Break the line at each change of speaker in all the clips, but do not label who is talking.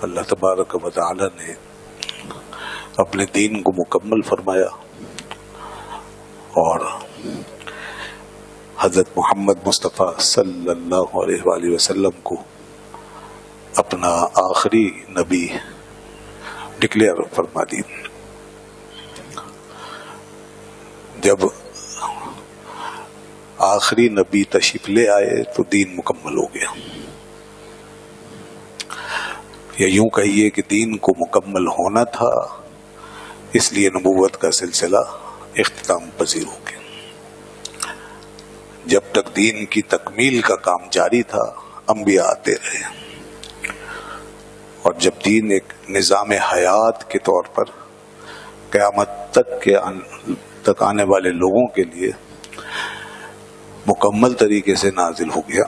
اللہ تبارک و تعالی نے اپنے دین کو مکمل فرمایا اور حضرت محمد مصطفیٰ صلی اللہ علیہ وآلہ وسلم کو اپنا آخری نبی ڈکلیئر فرما دی. جب آخری نبی تشریف لے آئے تو دین مکمل ہو گیا، یا یوں کہیے کہ دین کو مکمل ہونا تھا، اس لیے نبوت کا سلسلہ اختتام پذیر ہو گیا. جب تک دین کی تکمیل کا کام جاری تھا انبیاء آتے رہے، اور جب دین ایک نظام حیات کے طور پر قیامت تک آنے والے لوگوں کے لیے مکمل طریقے سے نازل ہو گیا،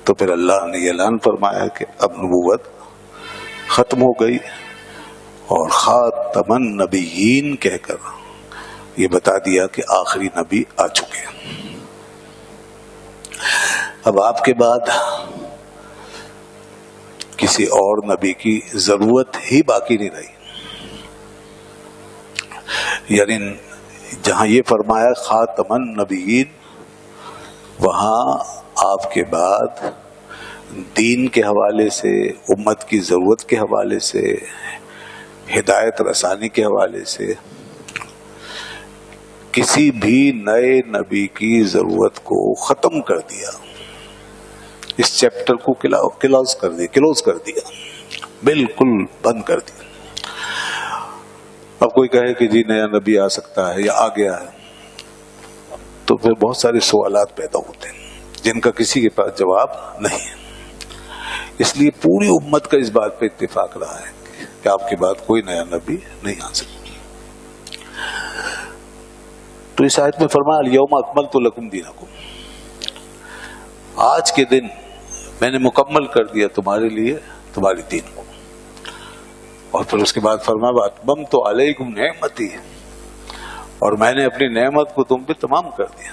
تو پھر اللہ نے یہ اعلان فرمایا کہ اب نبوت ختم ہو گئی، اور خاتم النبیین کہہ کر یہ بتا دیا کہ آخری نبی آ چکے ہیں. اب آپ کے بعد کسی اور نبی کی ضرورت ہی باقی نہیں رہی. یعنی جہاں یہ فرمایا خاتم النبیین، وہاں آپ کے بعد دین کے حوالے سے، امت کی ضرورت کے حوالے سے، ہدایت رسانی کے حوالے سے کسی بھی نئے نبی کی ضرورت کو ختم کر دیا. اس چیپٹر کو کلوز کر دیا، بالکل بند کر دیا. اب کوئی کہے کہ جی نیا نبی آ سکتا ہے یا آ گیا ہے، تو پھر بہت سارے سوالات پیدا ہوتے ہیں جن کا کسی کے پاس جواب نہیں ہے. اس لیے پوری امت کا اس بات پہ اتفاق رہا ہے کہ آپ کے بعد کوئی نیا نبی نہیں آ سکتا. تو اس آیت میں فرمایا الیوم اکملت لکم دینکم، آج کے دن میں نے مکمل کر دیا تمہارے لیے تمہاری دین کو. اور پھر اس کے بعد فرمایا واتممت علیکم نعمتی، اور میں نے اپنی نعمت کو تم پہ تمام کر دیا.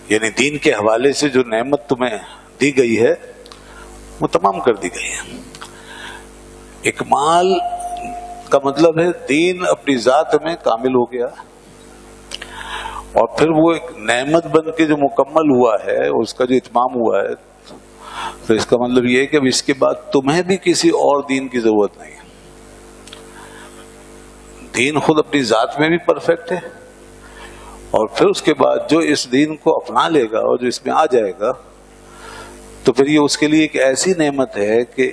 یعنی دین کے حوالے سے جو نعمت تمہیں دی گئی ہے وہ تمام کر دی گئی ہے. اکمال کا مطلب ہے دین اپنی ذات میں کامل ہو گیا، اور پھر وہ ایک نعمت بن کے جو مکمل ہوا ہے، اس کا جو اتمام ہوا ہے، تو اس کا مطلب یہ ہے کہ اب اس کے بعد تمہیں بھی کسی اور دین کی ضرورت نہیں ہے. دین خود اپنی ذات میں بھی پرفیکٹ ہے، اور پھر اس کے بعد جو اس دین کو اپنا لے گا اور جو اس میں آ جائے گا، تو پھر یہ اس کے لیے ایک ایسی نعمت ہے کہ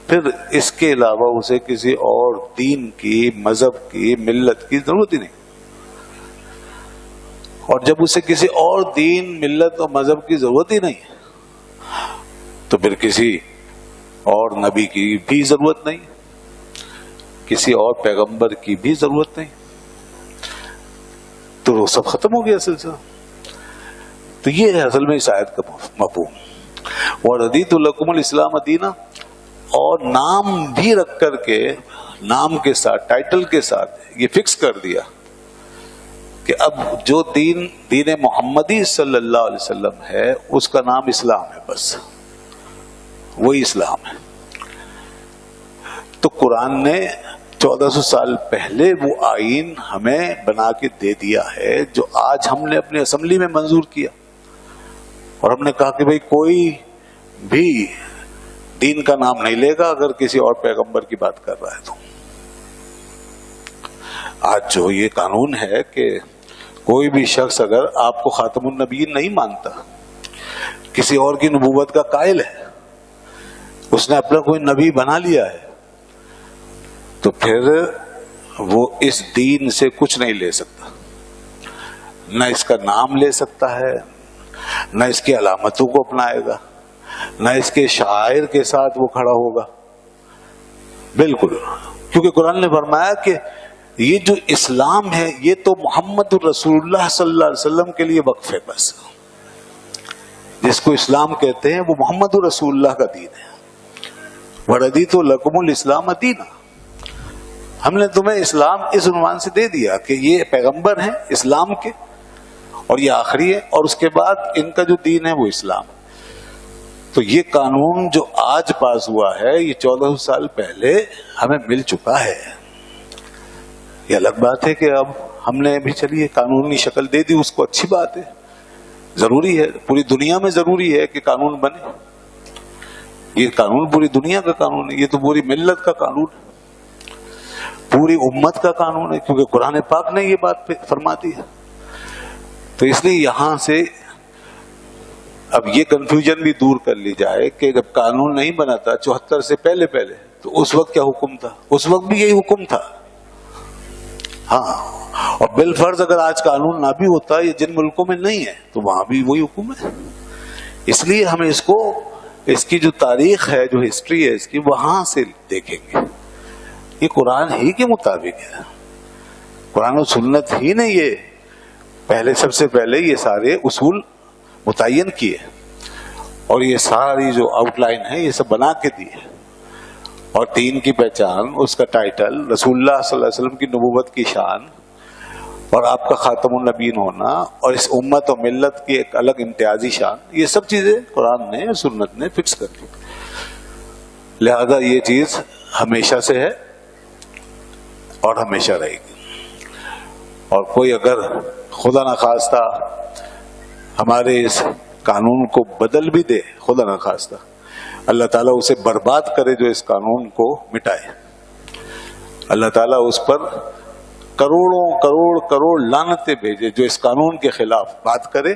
پھر اس کے علاوہ اسے کسی اور دین کی، مذہب کی، ملت کی ضرورت ہی نہیں. اور جب اسے کسی اور دین، ملت اور مذہب کی ضرورت ہی نہیں تو پھر کسی اور نبی کی بھی ضرورت نہیں، کسی اور پیغمبر کی بھی ضرورت نہیں. تو وہ سب ختم ہو گیا سلسلہ. تو یہ ہے اصل میں اس آیت کا مفہوم. وَرَضِيتُ لَكُمُ الْإِسْلَامَ دِينًا، اور نام بھی رکھ کر کے، نام کے ساتھ، ٹائٹل کے ساتھ یہ فکس کر دیا کہ اب جو دین محمدی صلی اللہ علیہ وسلم ہے اس کا نام اسلام ہے، بس وہی اسلام ہے. تو قرآن نے 1400 سال پہلے وہ آئین ہمیں بنا کے دے دیا ہے جو آج ہم نے اپنی اسمبلی میں منظور کیا، اور ہم نے کہا کہ بھئی کوئی بھی دین کا نام نہیں لے گا اگر کسی اور پیغمبر کی بات کر رہا ہے. تو آج جو یہ قانون ہے کہ کوئی بھی شخص اگر آپ کو خاتم النبیین نہیں مانتا، کسی اور کی نبوت کا قائل ہے، اس نے اپنا کوئی نبی بنا لیا ہے، تو پھر وہ اس دین سے کچھ نہیں لے سکتا. نہ اس کا نام لے سکتا ہے، نہ اس کی علامتوں کو اپنائے گا، نہ اس کے شاعر کے ساتھ وہ کھڑا ہوگا. بالکل، کیونکہ قرآن نے فرمایا کہ یہ جو اسلام ہے یہ تو محمد الرسول اللہ صلی اللہ علیہ وسلم کے لیے وقف ہے. بس جس کو اسلام کہتے ہیں وہ محمد الرسول اللہ کا دین ہے. وَرَضِيتُ لَكُمُ الْإِسْلَامَ دِينًا، ہم نے تمہیں اسلام اس عنوان سے دے دیا کہ یہ پیغمبر ہیں اسلام کے، اور یہ آخری ہے، اور اس کے بعد ان کا جو دین ہے وہ اسلام. تو یہ قانون جو آج پاس ہوا ہے یہ 14 سال پہلے ہمیں مل چکا ہے. یہ الگ بات ہے کہ اب ہم نے بھی چلیے قانونی شکل دے دی اس کو، اچھی بات ہے، ضروری ہے، پوری دنیا میں ضروری ہے کہ قانون بنے. یہ قانون پوری دنیا کا قانون ہے، یہ تو پوری ملت کا قانون ہے، پوری امت کا قانون ہے، کیونکہ قرآن پاک نے یہ بات فرماتی ہے. تو اس لیے یہاں سے اب یہ کنفیوژن بھی دور کر لی جائے کہ جب قانون نہیں بنا تھا 74 سے پہلے تو اس وقت کیا حکم تھا؟ اس وقت بھی یہی حکم تھا. ہاں، اور بالفرض اگر آج قانون نہ بھی ہوتا، یہ جن ملکوں میں نہیں ہے تو وہاں بھی وہی حکم ہے. اس لیے ہمیں اس کی جو تاریخ ہے، جو ہسٹری ہے اس کی، وہاں سے دیکھیں گے. یہ قرآن ہی کے مطابق ہے، قرآن و سنت ہی نے یہ سب سے پہلے یہ سارے اصول متعین کیے اور یہ ساری جو آؤٹ لائن ہے یہ سب بنا کے دی ہے. اور دین کی پہچان، اس کا ٹائٹل، رسول اللہ صلی اللہ علیہ وسلم کی نبوت کی شان اور آپ کا خاتم النبیین ہونا اور اس امت و ملت کی ایک الگ امتیازی شان، یہ سب چیزیں قرآن نے سنت نے فکس کر دی. لہذا یہ چیز ہمیشہ سے ہے اور ہمیشہ رہے گی. اور کوئی اگر خدا نخواستہ ہمارے اس قانون کو بدل بھی دے، خدا نخواستہ اللہ تعالیٰ اسے برباد کرے جو اس قانون کو مٹائے. اللہ تعالیٰ اس پر کروڑ لعنتیں بھیجے جو اس قانون کے خلاف بات کرے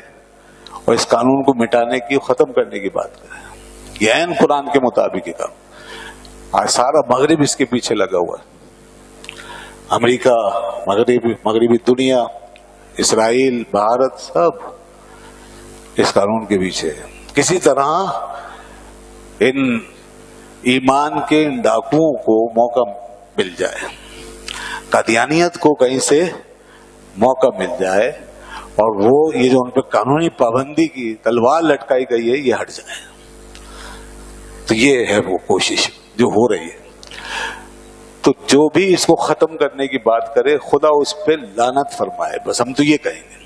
اور اس قانون کو مٹانے کی، ختم کرنے کی بات کرے. یہ عین قرآن کے مطابق ہی کام. آج سارا مغرب اس کے پیچھے لگا ہوا ہے، امریکہ، مغربی دنیا، اسرائیل، بھارت، سب اس قانون کے پیچھے ہے. کسی طرح ان ایمان کے ان ڈاکوؤں کو موقع مل جائے، قادیانیت کو کہیں سے موقع مل جائے اور وہ یہ جو ان پہ قانونی پابندی کی تلوار لٹکائی گئی ہے یہ ہٹ جائے. تو یہ ہے وہ کوشش جو ہو رہی ہے. تو جو بھی اس کو ختم کرنے کی بات کرے خدا اس پہ لعنت فرمائے، بس ہم تو یہ کہیں گے.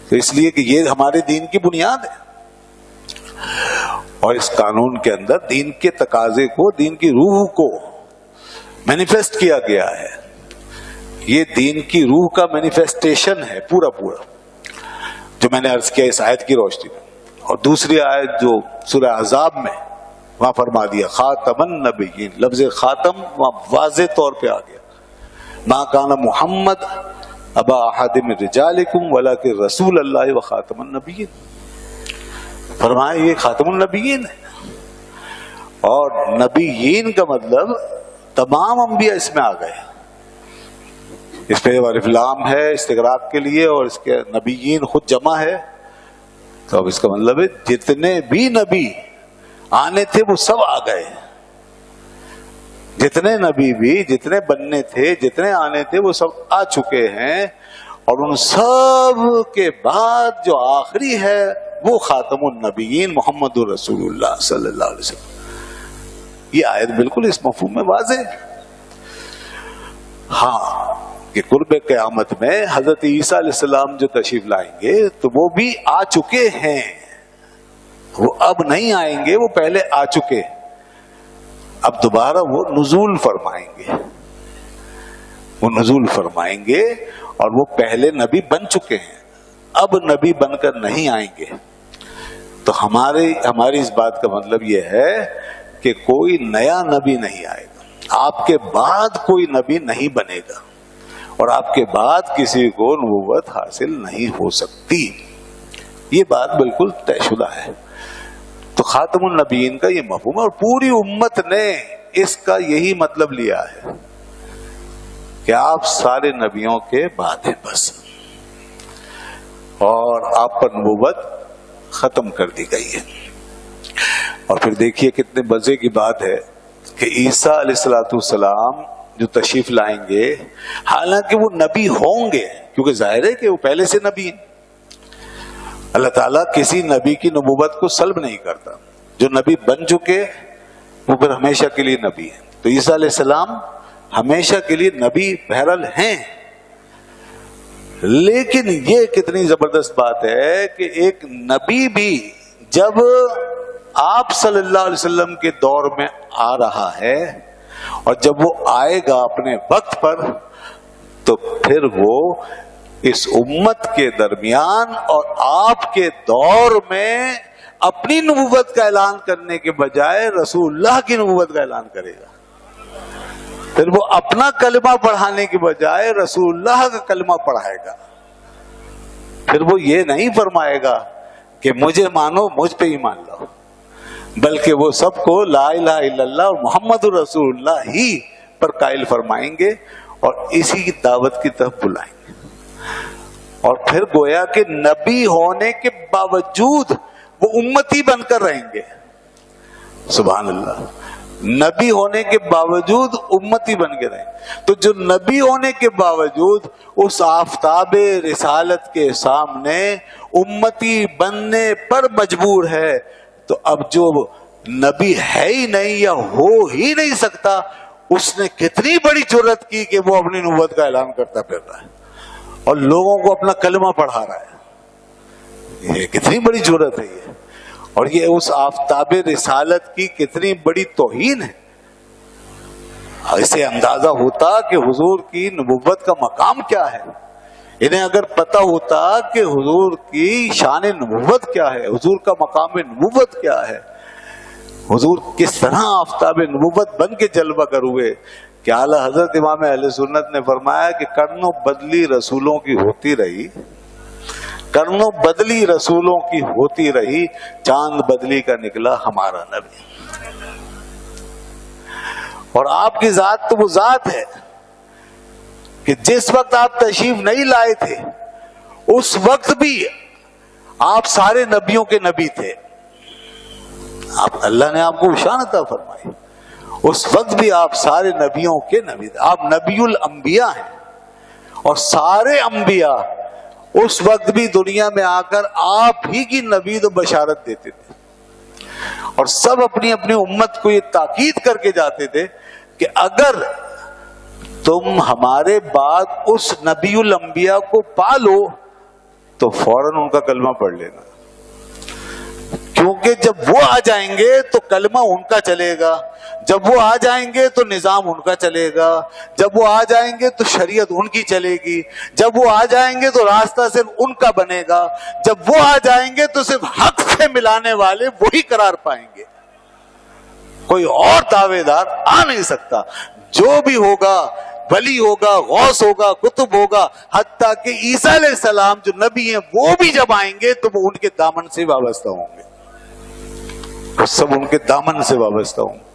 تو اس لیے کہ یہ ہمارے دین کی بنیاد ہے اور اس قانون کے اندر دین کے تقاضے کو، دین کی روح کو مینیفیسٹ کیا گیا ہے. یہ دین کی روح کا مینیفیسٹیشن ہے پورا جو میں نے عرض کیا اس آیت کی روشنی میں. اور دوسری آیت جو سورہ احزاب میں، وہاں فرما دیا خاتم النبیین، لفظ خاتم وہاں واضح طور پہ آ گیا. ما کان محمد ابا احد من رجالکم ولکن رسول اللہ و خاتم النبیین. فرمایا یہ خاتم النبیین ہے، اور نبیین کا مطلب تمام انبیاء اس میں آ گئے. اس پہ الف لام ہے استغراق کے لیے اور اس کے نبیین خود جمع ہے. تو اب اس کا مطلب ہے جتنے بھی نبی آنے تھے وہ سب آ گئے. جتنے نبی بھی، جتنے بننے تھے، جتنے آنے تھے وہ سب آ چکے ہیں. اور ان سب کے بعد جو آخری ہے وہ خاتم النبیین محمد رسول اللہ صلی اللہ علیہ وسلم. یہ آیت بالکل اس مفہوم میں واضح ہے. ہاں کہ قرب قیامت میں حضرت عیسیٰ علیہ السلام جو تشریف لائیں گے تو وہ بھی آ چکے ہیں، وہ اب نہیں آئیں گے، وہ پہلے آ چکے. اب دوبارہ وہ نزول فرمائیں گے، وہ نزول فرمائیں گے اور وہ پہلے نبی بن چکے ہیں، اب نبی بن کر نہیں آئیں گے. تو ہماری اس بات کا مطلب یہ ہے کہ کوئی نیا نبی نہیں آئے گا، آپ کے بعد کوئی نبی نہیں بنے گا اور آپ کے بعد کسی کو نبوت حاصل نہیں ہو سکتی. یہ بات بالکل طے شدہ ہے. تو خاتم النبیین کا یہ مفہوم ہے اور پوری امت نے اس کا یہی مطلب لیا ہے کہ آپ سارے نبیوں کے بعد ہیں بس، اور آپ پر نبوت ختم کر دی گئی ہے. اور پھر دیکھیے کتنے مزے کی بات ہے کہ عیسیٰ علیہ الصلوۃ والسلام جو تشریف لائیں گے، حالانکہ وہ نبی ہوں گے کیونکہ ظاہر ہے کہ وہ پہلے سے نبی ہیں. اللہ تعالیٰ کسی نبی کی نبوت کو سلب نہیں کرتا. جو نبی بن چکے وہ پھر ہمیشہ کے لیے نبی ہیں. تو عیسیٰ علیہ السلام ہمیشہ کے لیے نبی بہرحال ہیں. لیکن یہ کتنی زبردست بات ہے کہ ایک نبی بھی جب آپ صلی اللہ علیہ وسلم کے دور میں آ رہا ہے، اور جب وہ آئے گا اپنے وقت پر تو پھر وہ اس امت کے درمیان اور آپ کے دور میں اپنی نبوت کا اعلان کرنے کے بجائے رسول اللہ کی نبوت کا اعلان کرے گا. پھر وہ اپنا کلمہ پڑھانے کے بجائے رسول اللہ کا کلمہ پڑھائے گا. پھر وہ یہ نہیں فرمائے گا کہ مجھے مانو، مجھ پہ ایمان لاؤ، بلکہ وہ سب کو لا الہ الا اللہ اور محمد رسول اللہ ہی پر قائل فرمائیں گے اور اسی کی دعوت کی طرف بلائیں گے. اور پھر گویا کہ نبی ہونے کے باوجود وہ امتی بن کر رہیں گے. سبحان اللہ. نبی ہونے کے باوجود امتی بن کے رہیں. تو جو نبی ہونے کے باوجود اس آفتاب رسالت کے سامنے امتی بننے پر مجبور ہے، تو اب جو نبی ہے ہی نہیں یا ہو ہی نہیں سکتا، اس نے کتنی بڑی جرات کی کہ وہ اپنی نبوت کا اعلان کرتا پھر رہا ہے اور لوگوں کو اپنا کلمہ پڑھا رہا ہے. یہ کتنی بڑی جرات ہے یہ، اور یہ اس آفتاب رسالت کی کتنی بڑی توہین ہے. اسے اندازہ ہوتا کہ حضور کی نبوت کا مقام کیا ہے، انہیں اگر پتہ ہوتا کہ حضور کی شان نبوت کیا ہے، حضور کا مقام نبوت کیا ہے، حضور کس طرح آفتاب نبوت بن کے جلوہ گر ہوئے، کہ اعلی حضرت امام اہل سنت نے فرمایا کہ کرنوں بدلی رسولوں کی ہوتی رہی، کرنوں بدلی رسولوں کی ہوتی رہی، چاند بدلی کا نکلا ہمارا نبی. اور آپ کی ذات تو وہ ذات ہے کہ جس وقت آپ تشریف نہیں لائے تھے اس وقت بھی آپ سارے نبیوں کے نبی تھے. آپ اللہ نے آپ کو شان عطا فرمائی، اس وقت بھی آپ سارے نبیوں کے نبی تھے. آپ نبی الانبیاء ہیں، اور سارے انبیاء اس وقت بھی دنیا میں آ کر آپ ہی کی نبی و بشارت دیتے تھے، اور سب اپنی اپنی امت کو یہ تاکید کر کے جاتے تھے کہ اگر تم ہمارے بعد اس نبی الانبیاء کو پالو تو فوراً ان کا کلمہ پڑھ لینا، کیونکہ جب وہ آ جائیں گے تو کلمہ ان کا چلے گا، جب وہ آ جائیں گے تو نظام ان کا چلے گا، جب وہ آ جائیں گے تو شریعت ان کی چلے گی، جب وہ آ جائیں گے تو راستہ صرف ان کا بنے گا، جب وہ آ جائیں گے تو صرف حق سے ملانے والے وہی قرار پائیں گے، کوئی اور دعوے دار آ نہیں سکتا. جو بھی ہوگا، ولی ہوگا، غوث ہوگا، قطب ہوگا، حتیٰ کہ عیسیٰ علیہ السلام جو نبی ہیں وہ بھی جب آئیں گے تو وہ ان کے دامن سے وابستہ ہوں گے، وہ سب ان کے دامن سے وابستہ ہوں گے.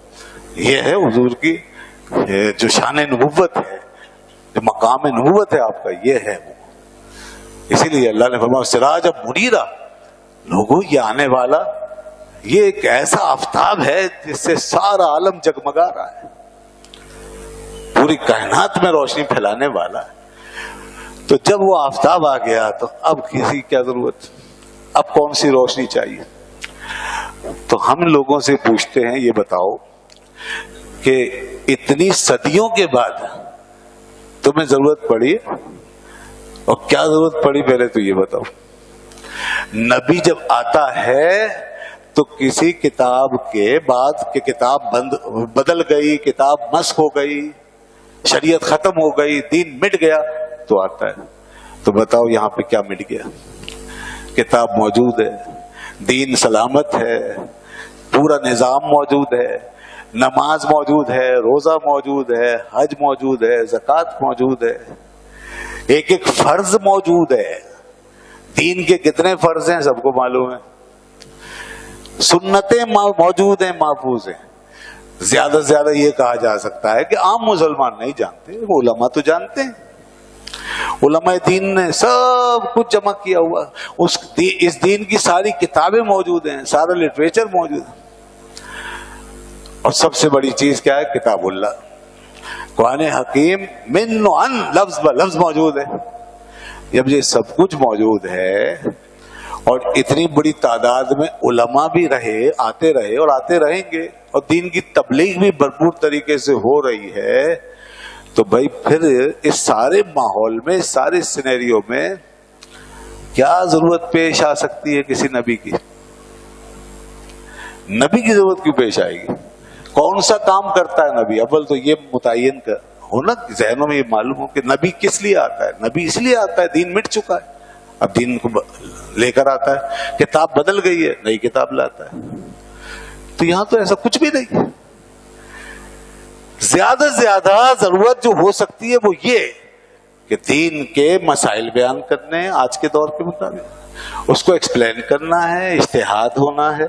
یہ ہے حضور کی جو شان نبوت ہے، جو مقام نبوت ہے آپ کا، یہ ہے وہ. اسی لیے اللہ نے فرمایا سراج منیرا، لوگوں یہ آنے والا یہ ایک ایسا آفتاب ہے جس سے سارا عالم جگمگا رہا ہے، پوری کائنات میں روشنی پھیلانے والا ہے. تو جب وہ آفتاب آ گیا تو اب کسی کیا ضرورت، اب کون سی روشنی چاہیے؟ تو ہم لوگوں سے پوچھتے ہیں، یہ بتاؤ کہ اتنی صدیوں کے بعد تمہیں ضرورت پڑی، اور کیا ضرورت پڑی پہلے تو یہ بتاؤ. نبی جب آتا ہے تو کسی کتاب کے بعد کہ کتاب بدل گئی، کتاب مسخ ہو گئی، شریعت ختم ہو گئی، دین مٹ گیا تو آتا ہے. تو بتاؤ یہاں پہ کیا مٹ گیا؟ کتاب موجود ہے، دین سلامت ہے، پورا نظام موجود ہے، نماز موجود ہے، روزہ موجود ہے، حج موجود ہے، زکوٰۃ موجود ہے، ایک ایک فرض موجود ہے. دین کے کتنے فرض ہیں سب کو معلوم ہے، سنتیں موجود ہیں، محفوظ ہیں. زیادہ سے زیادہ یہ کہا جا سکتا ہے کہ عام مسلمان نہیں جانتے، علماء تو جانتے ہیں. علماء دین نے سب کچھ جمع کیا ہوا، اس دین کی ساری کتابیں موجود ہیں، سارا لٹریچر موجود ہے. اور سب سے بڑی چیز کیا ہے؟ کتاب اللہ، قرآن حکیم من و عن لفظ ب لفظ موجود ہے. جب یہ سب کچھ موجود ہے اور اتنی بڑی تعداد میں علماء بھی آتے رہے اور آتے رہیں گے، اور دین کی تبلیغ بھی بھرپور طریقے سے ہو رہی ہے، تو بھائی پھر اس سارے ماحول میں، اس سارے سینیریو میں کیا ضرورت پیش آ سکتی ہے کسی نبی کی؟ نبی کی ضرورت کیوں پیش آئے گی؟ کون سا کام کرتا ہے نبی؟ اول تو یہ متعین ہونا ذہنوں میں یہ معلوم ہو کہ نبی کس لیے آتا ہے. نبی اس لیے آتا ہے دین مٹ چکا ہے, اب دین کو لے کر آتا ہے. کتاب بدل گئی ہے, نئی کتاب لاتا ہے. تو یہاں تو ایسا کچھ بھی نہیں. زیادہ سے زیادہ ضرورت جو ہو سکتی ہے وہ یہ کہ دین کے مسائل بیان کرنے آج کے دور کے مطابق, اس کو ایکسپلین کرنا ہے, اجتہاد ہونا ہے,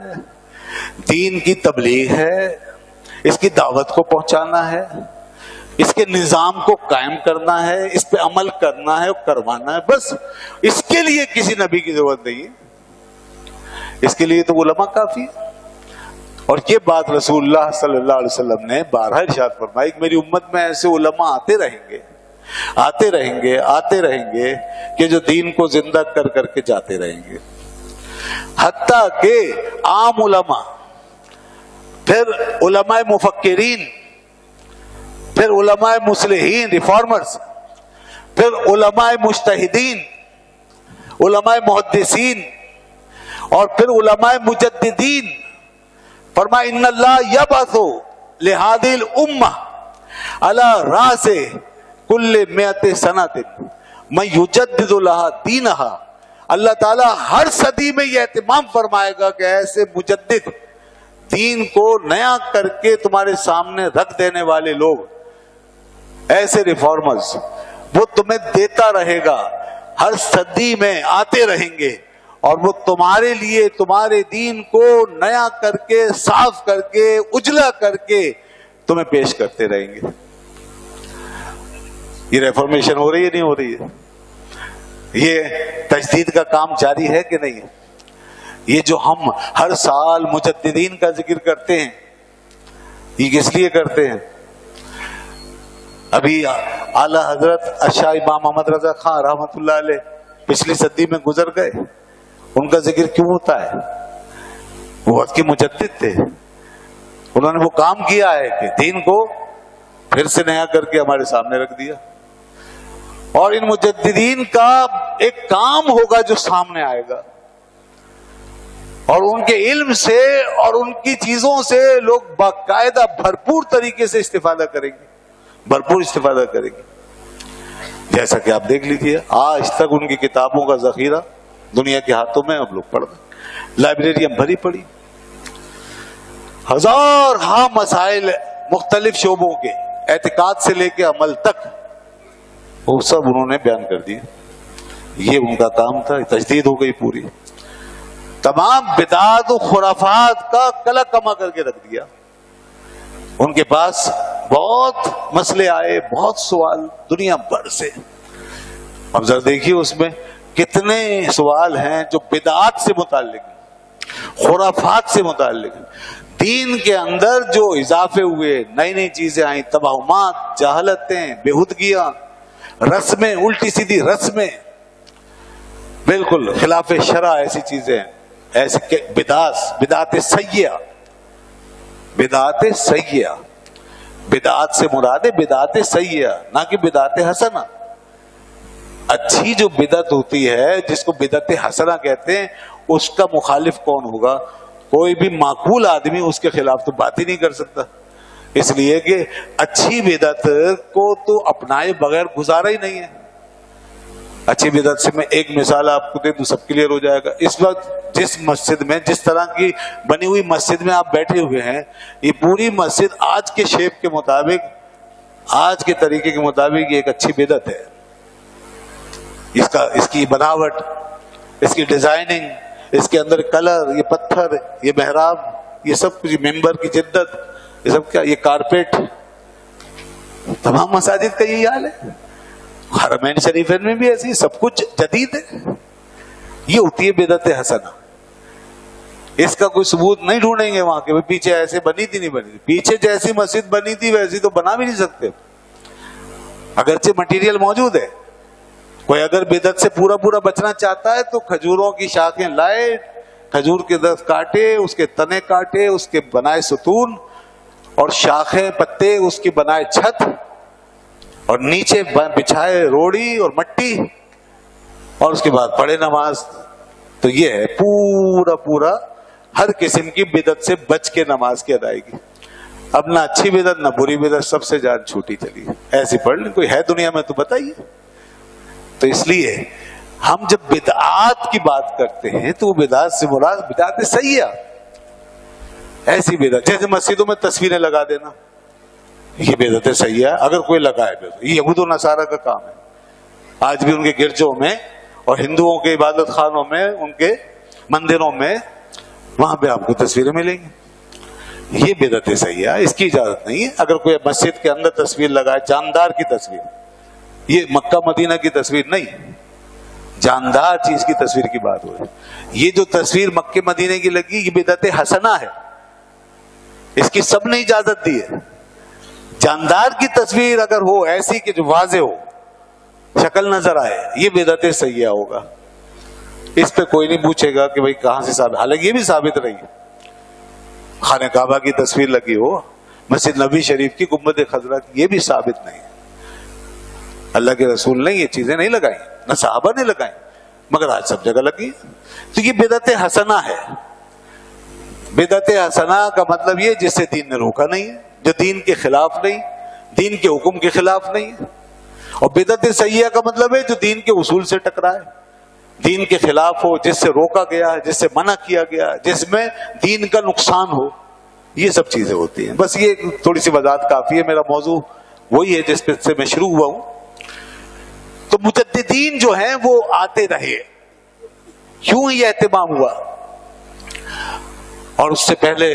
دین کی تبلیغ ہے, اس کی دعوت کو پہنچانا ہے, اس کے نظام کو قائم کرنا ہے, اس پہ عمل کرنا ہے اور کروانا ہے. بس اس کے لیے کسی نبی کی ضرورت نہیں ہے, اس کے لیے تو علماء کافی ہے. اور یہ بات رسول اللہ صلی اللہ علیہ وسلم نے بارہا ارشاد فرمائی کہ میری امت میں ایسے علماء آتے رہیں گے, آتے رہیں گے, آتے رہیں گے کہ جو دین کو زندہ کر کر کے جاتے رہیں گے. حتیٰ کہ عام علماء, پھر علماء مفکرین, پھر علماء مصلحین ریفارمرز, پھر علماء مجتہدین, علماء محدثین, اور پھر علماء مجددین. فرمایا ان اللہ یبعث لہذه الامہ علی رأس کل 100 سنۃ من یجدد لها دینها. اللہ تعالیٰ ہر صدی میں یہ اہتمام فرمائے گا کہ ایسے مجدد, دین کو نیا کر کے تمہارے سامنے رکھ دینے والے لوگ, ایسے ریفارمرز, وہ تمہیں دیتا رہے گا. ہر صدی میں آتے رہیں گے اور وہ تمہارے لیے تمہارے دین کو نیا کر کے, صاف کر کے, اجلا کر کے تمہیں پیش کرتے رہیں گے. یہ ریفارمیشن ہو رہی ہے نہیں ہو رہی ہے؟ یہ تجدید کا کام جاری ہے کہ نہیں ہے؟ یہ جو ہم ہر سال مجددین کا ذکر کرتے ہیں, یہ کس لیے کرتے ہیں؟ ابھی اعلی حضرت شاہ امام محمد رضا خان رحمۃ اللہ علیہ پچھلی صدی میں گزر گئے. ان کا ذکر کیوں ہوتا ہے؟ وہ وقت کے مجدد تھے, انہوں نے وہ کام کیا ہے کہ دین کو پھر سے نیا کر کے ہمارے سامنے رکھ دیا. اور ان مجددین کا ایک کام ہوگا جو سامنے آئے گا, اور ان کے علم سے اور ان کی چیزوں سے لوگ باقاعدہ بھرپور طریقے سے استفادہ کریں گے, بھرپور استفادہ کریں گے. جیسا کہ آپ دیکھ لیجیے آج تک ان کی کتابوں کا ذخیرہ دنیا کے ہاتھوں میں ہم لوگ پڑھ رہے ہیں, لائبریریاں بھری پڑی, ہزار ہاں مسائل مختلف شعبوں کے, اعتقاد سے لے کے عمل تک, وہ سب انہوں نے بیان کر دیے. یہ ان کا کام تھا. تجدید ہو گئی پوری, تمام بدعات و خرافات کا کلا کما کر کے رکھ دیا. ان کے پاس بہت مسئلے آئے, بہت سوال دنیا بھر سے. اب ذرا دیکھیے اس میں کتنے سوال ہیں جو بدعات سے متعلق ہیں, خرافات سے متعلق ہیں. دین کے اندر جو اضافے ہوئے, نئی نئی چیزیں آئیں, توہمات, جہالتیں, بےہودگیاں, رسمیں, الٹی سیدھی رسمیں, بالکل خلاف شرع ایسی چیزیں, ایسے بدعات سیئہ, بدعات سیئہ. بدعات سے مراد ہے بدعات سیئہ, نہ کہ بدعات حسنہ. اچھی جو بدعت ہوتی ہے جس کو بدعت حسنہ کہتے ہیں, اس کا مخالف کون ہوگا؟ کوئی بھی معقول آدمی اس کے خلاف تو بات ہی نہیں کر سکتا, اس لیے کہ اچھی بدعت کو تو اپنائے بغیر گزارا ہی نہیں ہے. اچھی بدعت سے میں ایک مثال آپ کو دے دوں, سب کلیئر ہو جائے گا. اس وقت جس مسجد میں, جس طرح کی بنی ہوئی مسجد میں آپ بیٹھے ہوئے ہیں, یہ پوری مسجد آج کے شیپ کے مطابق, آج کے طریقے کے مطابق یہ ایک اچھی بدعت ہے. اس کی بناوٹ, اس کی ڈیزائننگ, اس کے اندر کلر, یہ پتھر, یہ محراب, یہ سب کچھ, ممبر کی جدت, یہ سب کیا, یہ کارپیٹ, تمام مساجد کا یہی حال ہے. حرمین شریفین میں بھی ایسی, سب کچھ جدید ہے. یہ ہوتی ہے بدعت حسنہ. اس کا کوئی ثبوت نہیں ڈھونڈیں گے وہاں کے پیچھے ایسے بنی تھی, نہیں بنی تھی. پیچھے جیسی مسجد بنی تھی ویسی تو بنا بھی نہیں سکتے, اگرچہ مٹیریل موجود ہے. کوئی اگر بدعت سے پورا بچنا چاہتا ہے تو کھجوروں کی شاخیں لائے, کھجور کے درخت کاٹے, اس کے تنے کاٹے, اس کے بنائے ستون, اور شاخیں پتے اس کی بنائے چھت, اور نیچے بچھائے روڑی اور مٹی, اور اس کے بعد پڑھے نماز. تو یہ ہے پورا ہر قسم کی بدعت سے بچ کے نماز کی ادائیگی. اب نہ اچھی بدعت نہ بری بدعت، سب سے جان چھوٹی چلی. ایسی پڑھ لیں، کوئی ہے دنیا میں تو بتائیے. تو اس لیے ہم جب بدعات کی بات کرتے ہیں تو وہ بدعات سے مراد بدعات صحیح ہے. ایسی بدعت جیسے مسجدوں میں تصویریں لگا دینا، یہ بدعت صحیح ہے اگر کوئی لگائے. یہ یہود و نصارہ کا کام ہے. آج بھی ان کے گرجوں میں اور ہندوؤں کے عبادت خانوں میں، ان کے مندروں میں، وہاں پہ آپ کو تصویریں ملیں گی. یہ بدعت صحیح ہے، اس کی اجازت نہیں ہے. اگر کوئی مسجد کے اندر تصویر لگائے، جاندار کی تصویر، یہ مکہ مدینہ کی تصویر نہیں، جاندار چیز کی تصویر کی بات ہو رہی ہے. یہ جو تصویر مکہ مدینہ کی لگی، یہ بدعت حسنہ ہے، اس کی سب نے اجازت دی ہے. جاندار کی تصویر اگر ہو ایسی کہ جو واضح ہو، شکل نظر آئے، یہ بدعت سیئہ ہوگا. اس پہ کوئی نہیں پوچھے گا کہ بھئی کہاں سے ثابت. حالانکہ یہ بھی ثابت رہی ہے، خانہ کعبہ کی تصویر لگی ہو، مسجد نبوی شریف کی گنبد خضرا کی، یہ بھی ثابت نہیں. اللہ کے رسول نے یہ چیزیں نہیں لگائیں، نہ صحابہ نے لگائیں، مگر آج سب جگہ لگی. تو یہ بدعت حسنہ ہے. بدعت حسنہ کا مطلب یہ جس سے دین نے روکا نہیں ہے، جو دین کے خلاف نہیں، دین کے حکم کے خلاف نہیں ہے. اور بدعت سیئہ کا مطلب ہے جو دین کے اصول سے ٹکرائے، دین کے خلاف ہو، جس سے روکا گیا ہے، جس سے منع کیا گیا ہے، جس میں دین کا نقصان ہو. یہ سب چیزیں ہوتی ہیں. بس یہ تھوڑی سی وضاحت کافی ہے. میرا موضوع وہی ہے جس پہ سے میں شروع ہوا ہوں. تو مجددین جو ہیں وہ آتے رہے. کیوں یہ اہتمام ہوا؟ اور اس سے پہلے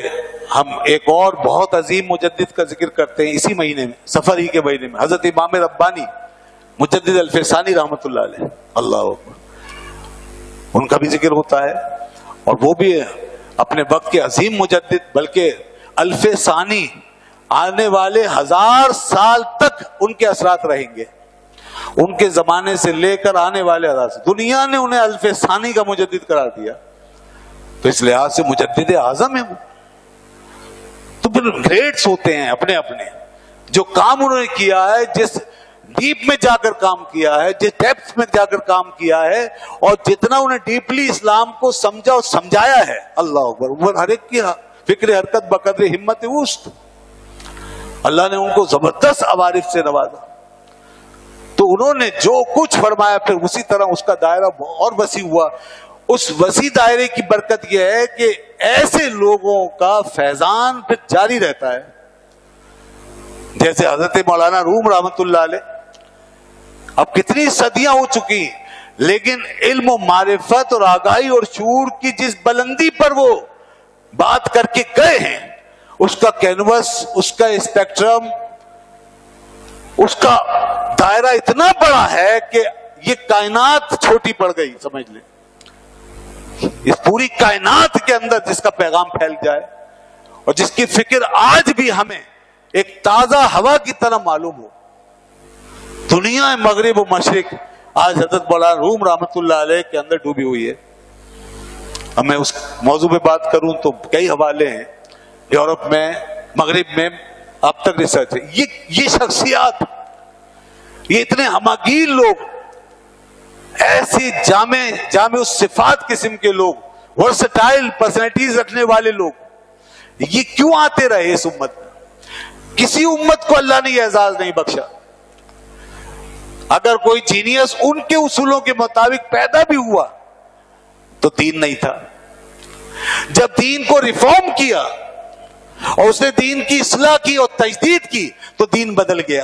ہم ایک اور بہت عظیم مجدد کا ذکر کرتے ہیں اسی مہینے میں، سفر ہی کے مہینے میں، حضرت امام ربانی مجدد الفسانی رحمۃ اللہ علیہ. اللہ اکبر. ان کا بھی ذکر ہوتا ہے، اور وہ بھی اپنے وقت کے عظیم مجدد، بلکہ الفسانی آنے والے 1000 سال تک ان کے اثرات رہیں گے. ان کے زمانے سے لے کر آنے والے 1000 سال دنیا نے انہیں الفسانی کا مجدد قرار دیا. تو اس لحاظ سے مجدد اعظم ہے وہ. تو پھر گریڈز ہوتے ہیں اپنے اپنے. جو کام انہوں نے کیا ہے، جس ڈیپ میں جا کر کام کیا ہے، جس ڈیپتھ میں جا کر کام کیا ہے، اور جتنا انہیں ڈیپلی اسلام کو سمجھا اور سمجھایا ہے، اللہ اکبر، وہ ہر ایک کی فکر حرکت بقدر ہمت وسط. اللہ نے ان کو زبردست عوارف سے نوازا. تو انہوں نے جو کچھ فرمایا پھر اسی طرح اس کا دائرہ اور وسیع ہوا. اس وسیع دائرے کی برکت یہ ہے کہ ایسے لوگوں کا فیضان پھر جاری رہتا ہے، جیسے حضرت مولانا روم رحمت اللہ علیہ. اب کتنی صدیاں ہو چکی، لیکن علم و معرفت اور آگاہی اور شعور کی جس بلندی پر وہ بات کر کے گئے ہیں، اس کا کینوس، اس کا اسپیکٹرم، اس کا دائرہ اتنا بڑا ہے کہ یہ کائنات چھوٹی پڑ گئی. سمجھ لیں، اس پوری کائنات کے اندر جس کا پیغام پھیل جائے، اور جس کی فکر آج بھی ہمیں ایک تازہ ہوا کی طرح معلوم ہو. دنیا مغرب و مشرق آج حضرت مولانا روم رحمت اللہ علیہ کے اندر ڈوبی ہوئی ہے. اب میں اس موضوع پہ بات کروں تو کئی حوالے ہیں. یورپ میں، مغرب میں اب تک ریسرچ ہے. یہ شخصیات، یہ اتنے ہماگیر لوگ، ایسی جامع صفات قسم کے لوگ، ورسٹائل پرسنالٹیز رکھنے والے لوگ، یہ کیوں آتے رہے اس امت میں؟ کسی امت کو اللہ نے یہ اعزاز نہیں بخشا. اگر کوئی جینیس ان کے اصولوں کے مطابق پیدا بھی ہوا تو دین نہیں تھا. جب دین کو ریفارم کیا اور اس نے دین کی اصلاح کی اور تجدید کی تو دین بدل گیا.